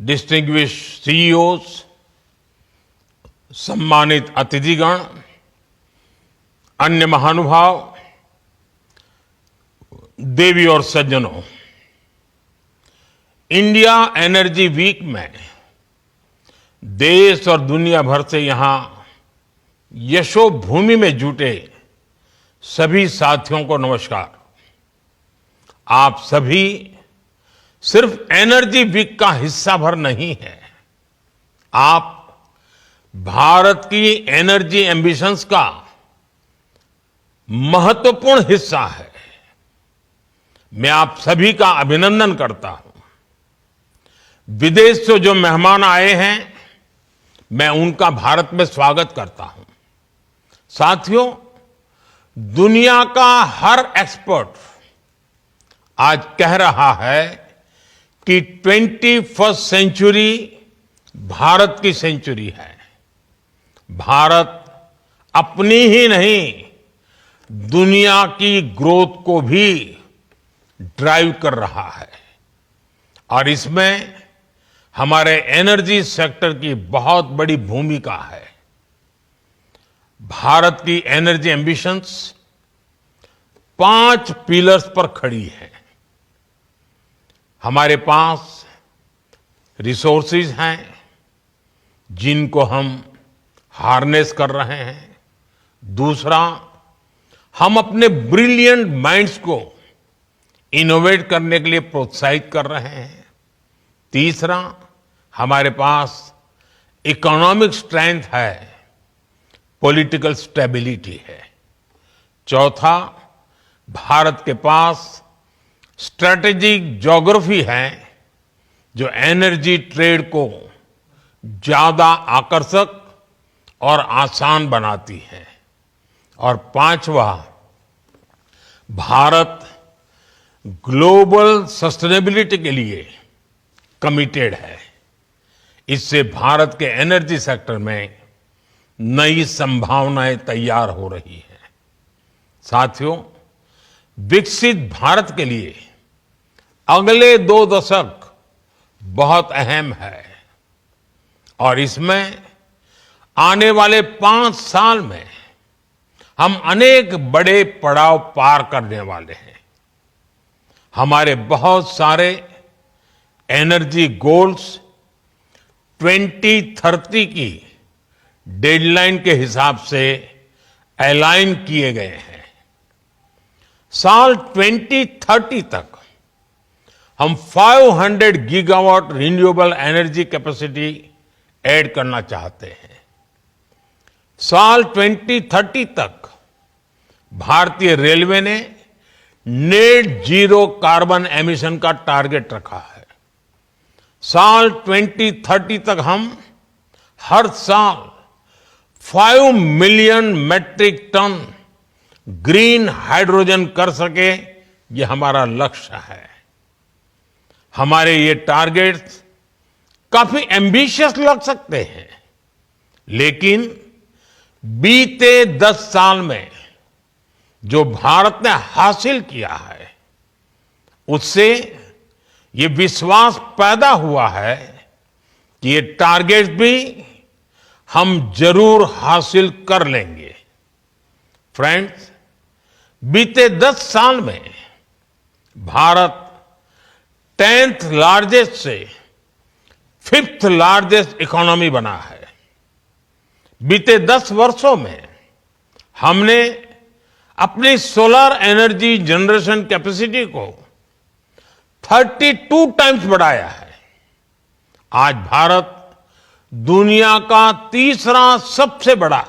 Distinguished CEOs, सम्मानित अतिथिगण, अन्य महानुभाव, देवी और सज्जनों, इंडिया एनर्जी वीक में देश और दुनिया भर से यहां यशोभूमि में जुटे सभी साथियों को नमस्कार। आप सभी सिर्फ एनर्जी वीक का हिस्सा भर नहीं है, आप भारत की एनर्जी एम्बिशंस का महत्वपूर्ण हिस्सा है। मैं आप सभी का अभिनंदन करता हूं। विदेश से जो मेहमान आए हैं, मैं उनका भारत में स्वागत करता हूं। साथियों, दुनिया का हर एक्सपर्ट आज कह रहा है कि 21st सेंचुरी भारत की सेंचुरी है। भारत अपनी ही नहीं, दुनिया की ग्रोथ को भी ड्राइव कर रहा है और इसमें हमारे एनर्जी सेक्टर की बहुत बड़ी भूमिका है। भारत की एनर्जी एम्बिशंस 5 पिलर्स पर खड़ी है। हमारे पास रिसोर्सेज हैं जिनको हम हार्नेस कर रहे हैं। दूसरा, हम अपने ब्रिलियंट माइंड्स को इनोवेट करने के लिए प्रोत्साहित कर रहे हैं। तीसरा, हमारे पास इकोनॉमिक स्ट्रेंथ है, पॉलिटिकल स्टेबिलिटी है। चौथा, भारत के पास स्ट्रेटेजिक ज्योग्राफी है जो एनर्जी ट्रेड को ज्यादा आकर्षक और आसान बनाती है। और पांचवा, भारत ग्लोबल सस्टेनेबिलिटी के लिए कमिटेड है। इससे भारत के एनर्जी सेक्टर में नई संभावनाएं तैयार हो रही हैं। साथियों, विकसित भारत के लिए अगले 2 दशक बहुत अहम है और इसमें आने वाले 5 साल में हम अनेक बड़े पड़ाव पार करने वाले हैं। हमारे बहुत सारे एनर्जी गोल्स 2030 की डेडलाइन के हिसाब से अलाइन किए गए हैं। साल 2030 तक हम 500 gigawatt renewable energy capacity add करना चाहते हैं। साल 2030 तक भारतीय रेलवे ने नेट जीरो कार्बन एमिशन का टारगेट रखा है। साल 2030 तक हम हर साल 5 million metric ton green hydrogen कर सके, ये हमारा लक्ष्य है। हमारे ये टारगेट्स काफी एम्बिशियस लग सकते हैं, लेकिन बीते 10 साल में जो भारत ने हासिल किया है, उससे ये विश्वास पैदा हुआ है कि ये टारगेट्स भी हम जरूर हासिल कर लेंगे। फ्रेंड्स, बीते 10 साल में भारत 10th लार्जेस्ट से 5th लार्जेस्ट इकोनॉमी बना है। बीते 10 वर्षों में हमने अपनी सोलर एनर्जी जनरेशन कैपेसिटी को 32 टाइम्स बढ़ाया है। आज भारत दुनिया का तीसरा सबसे बड़ा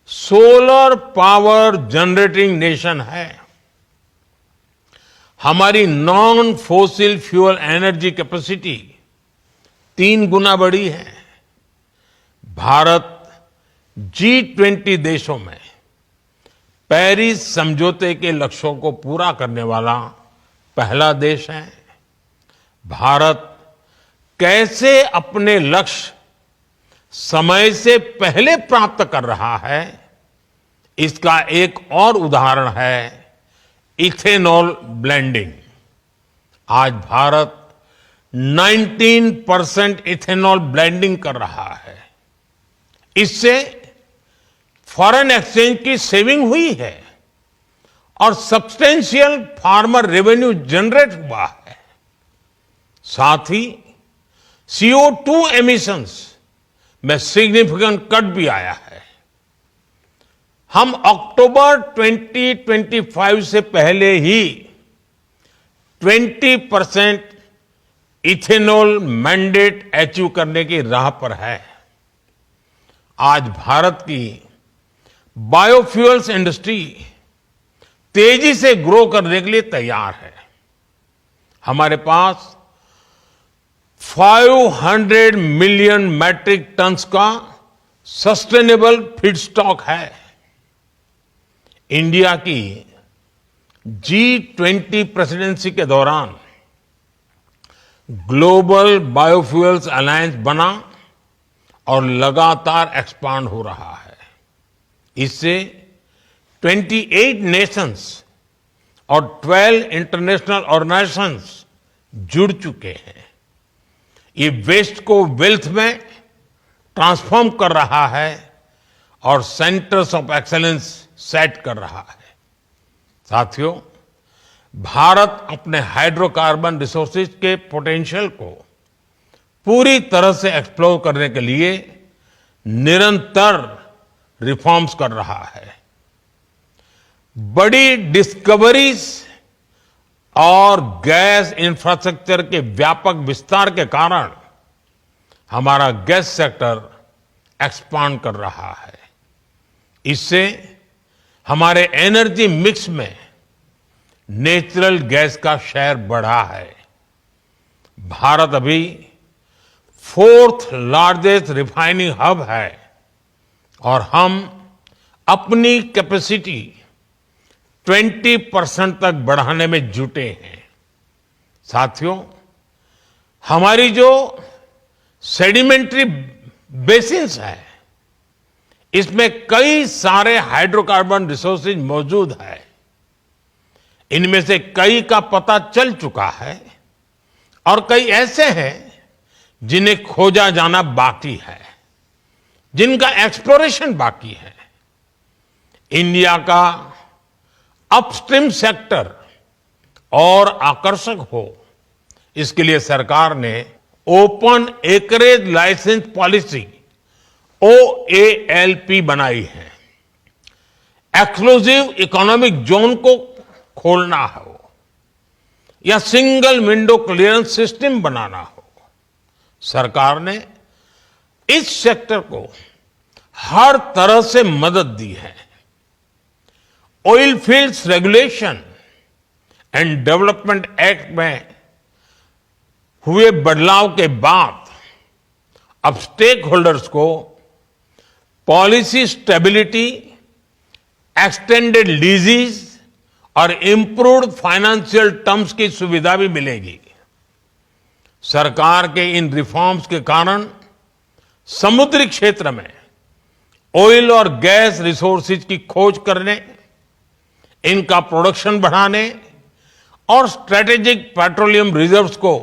सोलर पावर जनरेटिंग नेशन है। हमारी non fossil fuel energy capacity 3 गुना बढ़ी है। भारत G20 देशों में पेरिस समझौते के लक्ष्यों को पूरा करने वाला पहला देश है। भारत कैसे अपने लक्ष्य समय से पहले प्राप्त कर रहा है, इसका एक और उदाहरण है इथेनॉल ब्लेंडिंग। आज भारत 19% इथेनॉल ब्लेंडिंग कर रहा है। इससे फॉरेन एक्सचेंज की सेविंग हुई है और सब्सटेंशियल फार्मर रेवेन्यू जनरेट हुआ है। साथ ही CO2 एमिशंस में सिग्निफिकेंट कट भी आया है। हम अक्टूबर 2025 से पहले ही 20% इथेनॉल मैंडेट अचीव करने की राह पर है। आज भारत की बायोफ्यूल्स इंडस्ट्री तेजी से ग्रो करने के लिए तैयार है। हमारे पास 500 मिलियन मैट्रिक टन्स का सस्टेनेबल फीडस्टॉक है। इंडिया की G20 प्रेसिडेंसी के दौरान ग्लोबल बायोफ्यूल्स अलायंस बना और लगातार एक्सपांड हो रहा है। इससे 28 नेशंस और 12 इंटरनेशनल ऑर्गेनाइजेशंस जुड़ चुके हैं। ये वेस्ट को वेल्थ में ट्रांसफॉर्म कर रहा है और सेंटर्स ऑफ एक्सेलेंस सेट कर रहा है। साथियों, भारत अपने हाइड्रोकार्बन रिसोर्सेज के पोटेंशियल को पूरी तरह से एक्सप्लोर करने के लिए निरंतर रिफॉर्म्स कर रहा है। बड़ी डिस्कवरीज और गैस इंफ्रास्ट्रक्चर के व्यापक विस्तार के कारण हमारा गैस सेक्टर एक्सपांड कर रहा है। इससे हमारे एनर्जी मिक्स में नेचुरल गैस का शेयर बढ़ा है। भारत अभी 4th लार्जेस्ट रिफाइनिंग हब है और हम अपनी कैपेसिटी 20% तक बढ़ाने में जुटे हैं। साथियों, हमारी जो सेडिमेंट्री बेसिन्स है, इसमें कई सारे हाइड्रोकार्बन रिसोर्सेज मौजूद है। इनमें से कई का पता चल चुका है और कई ऐसे हैं जिन्हें खोजा जाना बाकी है, जिनका एक्सप्लोरेशन बाकी है। इंडिया का अपस्ट्रीम सेक्टर और आकर्षक हो, इसके लिए सरकार ने open acreage licence policy OALP बनाई है। एक्सक्लूसिव इकोनॉमिक जोन को खोलना हो या सिंगल विंडो क्लियरेंस सिस्टम बनाना हो, सरकार ने इस सेक्टर को हर तरह से मदद दी है। Oil fields regulation and development act में हुए बदलाव के बाद अब स्टेक होल्डर्स को पॉलिसी स्टेबिलिटी, एक्सटेंडेड लीजेस और इंप्रूव्ड फाइनेंशियल टर्म्स की सुविधा भी मिलेगी। सरकार के इन रिफॉर्म्स के कारण समुद्री क्षेत्र में ऑयल और गैस रिसोर्सेज की खोज करने, इनका प्रोडक्शन बढ़ाने और स्ट्रेटेजिक पेट्रोलियम रिजर्व्स को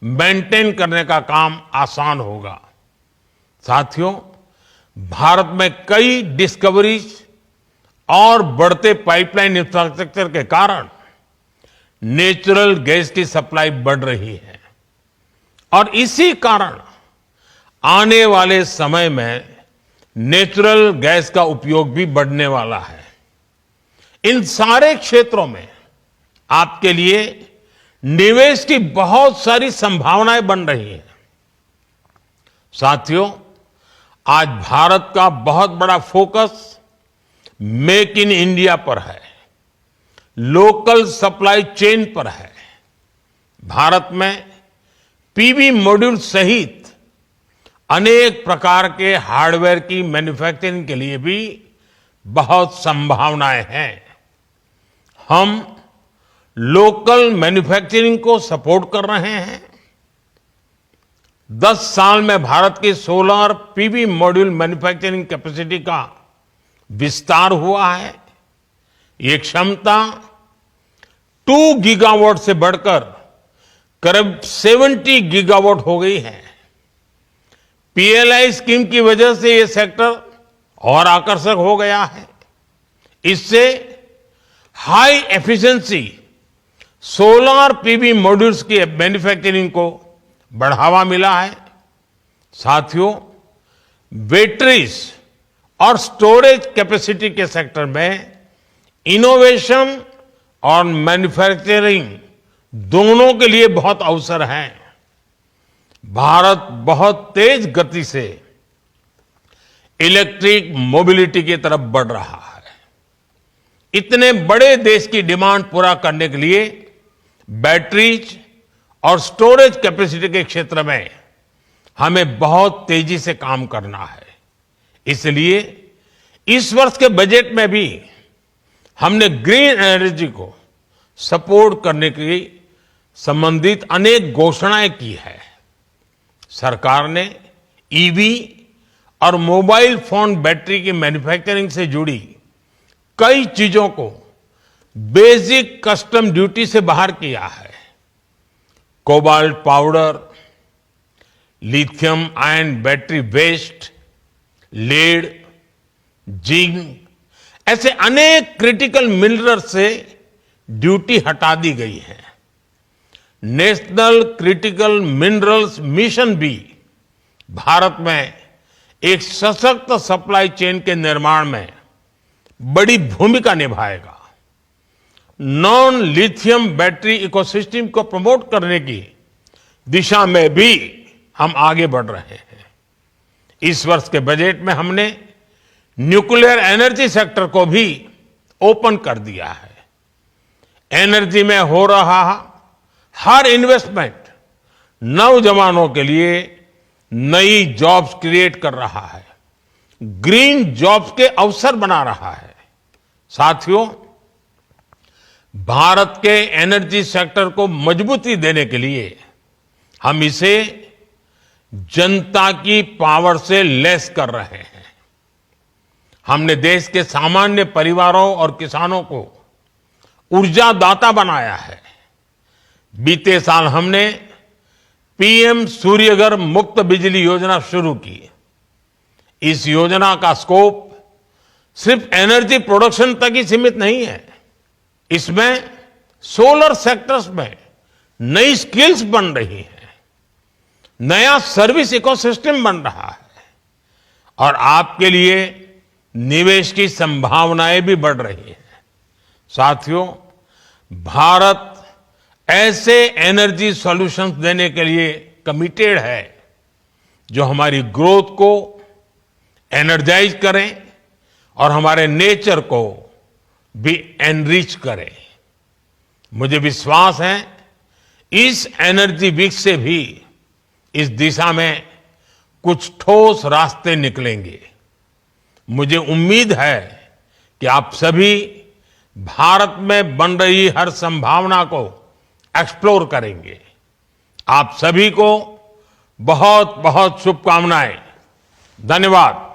मेंटेन करने का काम आसान होगा। साथियों, भारत में कई डिस्कवरीज और बढ़ते पाइपलाइन इंफ्रास्ट्रक्चर के कारण नेचुरल गैस की सप्लाई बढ़ रही है और इसी कारण आने वाले समय में नेचुरल गैस का उपयोग भी बढ़ने वाला है। इन सारे क्षेत्रों में आपके लिए निवेश की बहुत सारी संभावनाएं बन रही हैं। साथियों, आज भारत का बहुत बड़ा फोकस मेक इन इंडिया पर है, लोकल सप्लाई चेन पर है। भारत में पीवी मॉड्यूल सहित अनेक प्रकार के हार्डवेयर की मैन्युफैक्चरिंग के लिए भी बहुत संभावनाएं हैं। हम लोकल मैन्युफैक्चरिंग को सपोर्ट कर रहे हैं। 10 साल में भारत की solar PV module manufacturing capacity का विस्तार हुआ है। ये क्षमता 2 गीगावाट से बढ़कर करीब 70 गीगावाट हो गई है। पीएलआई स्कीम की वजह से ये सेक्टर और आकर्षक हो गया है। इससे high efficiency solar PV modules की मैन्युफैक्चरिंग को बढ़ावा मिला है। साथियों, बैटरीज और स्टोरेज कैपेसिटी के सेक्टर में इनोवेशन और मैन्युफैक्चरिंग दोनों के लिए बहुत अवसर हैं। भारत बहुत तेज गति से इलेक्ट्रिक मोबिलिटी की तरफ बढ़ रहा है। इतने बड़े देश की डिमांड पूरा करने के लिए बैटरीज और स्टोरेज कैपेसिटी के क्षेत्र में हमें बहुत तेजी से काम करना है। इसलिए इस वर्ष के बजट में भी हमने ग्रीन एनर्जी को सपोर्ट करने की संबंधित अनेक घोषणाएं की है। सरकार ने ईवी और मोबाइल फोन बैटरी की मैन्युफैक्चरिंग से जुड़ी कई चीजों को बेसिक कस्टम ड्यूटी से बाहर किया है। Cobalt powder, lithium ion battery waste, lead, zinc ऐसे अनेक क्रिटिकल मिनरल से ड्यूटी हटा दी गई है। नेशनल क्रिटिकल मिनरल्स मिशन भी भारत में एक सशक्त सप्लाई चेन के निर्माण में बड़ी भूमिका निभाएगा। नॉन लिथियम बैटरी इकोसिस्टम को प्रमोट करने की दिशा में भी हम आगे बढ़ रहे हैं। इस वर्ष के बजट में हमने न्यूक्लियर एनर्जी सेक्टर को भी ओपन कर दिया है। एनर्जी में हो रहा हर इन्वेस्टमेंट नौजवानों के लिए नई जॉब्स क्रिएट कर रहा है, ग्रीन जॉब्स के अवसर बना रहा है। साथियों, भारत के एनर्जी सेक्टर को मजबूती देने के लिए हम इसे जनता की पावर से लैस कर रहे हैं। हमने देश के सामान्य परिवारों और किसानों को ऊर्जा दाता बनाया है। बीते साल हमने पीएम सूर्यघर मुफ्त बिजली योजना शुरू की। इस योजना का स्कोप सिर्फ एनर्जी प्रोडक्शन तक ही सीमित नहीं है। इसमें सोलर सेक्टर्स में नई स्किल्स बन रही हैं, नया सर्विस इकोसिस्टम बन रहा है और आपके लिए निवेश की संभावनाएं भी बढ़ रही हैं। साथियों, भारत ऐसे एनर्जी सॉल्यूशंस देने के लिए कमिटेड है जो हमारी ग्रोथ को एनर्जाइज करें और हमारे नेचर को भी एनरिच करें। मुझे विश्वास है इस एनर्जी वीक से भी इस दिशा में कुछ ठोस रास्ते निकलेंगे। मुझे उम्मीद है कि आप सभी भारत में बन रही हर संभावना को एक्सप्लोर करेंगे। आप सभी को बहुत बहुत शुभकामनाएं। धन्यवाद।